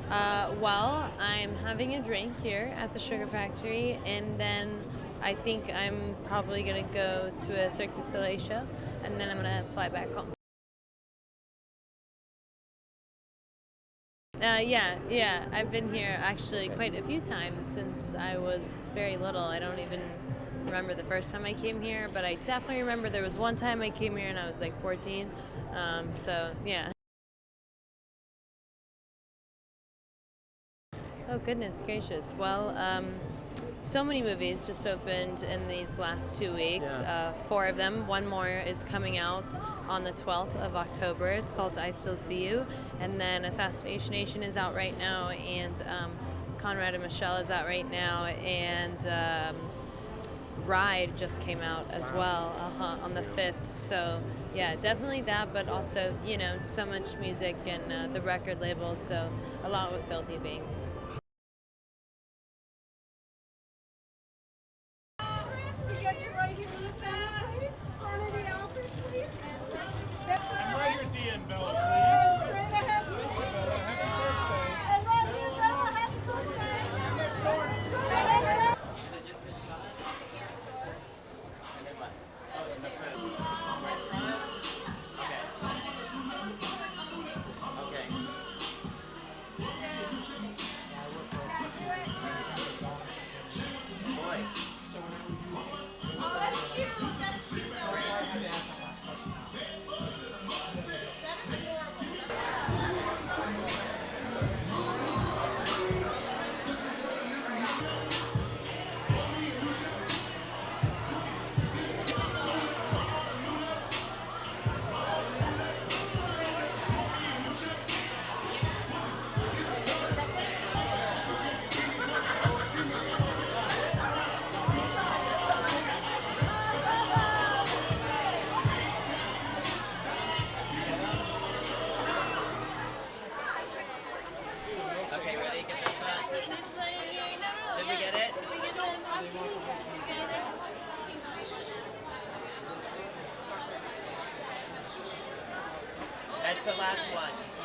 Well, I'm having a drink here at the Sugar Factory, and then I think I'm probably gonna go to a Cirque du Soleil show, and then I'm gonna fly back home. Yeah. I've been here actually quite a few times since I was very little. I don't even remember the first time I came here, but I definitely remember there was one time I came here and I was like 14. So yeah. Oh, goodness gracious. Well, so many movies just opened in these last 2 weeks. Yeah. Four of them. One more is coming out on the 12th of October. It's called I Still See You. And then Assassination Nation is out right now, and Conrad and Michelle is out right now, and Ride just came out as well on the 5th. So yeah, definitely that, but also, so much music and the record labels, so a lot with Filthy Beings. We got you right here in the center, please. Front of the outfit, please. I'm right here at the end, Bella, Oh, please. straight ahead, please. And right here, Bella, happy birthday. Straight ahead. Oh, that's cute. That's cute. That is adorable. Okay, ready? Get the front. This way here, no, Did we get it? Did we get them together? That's the last one.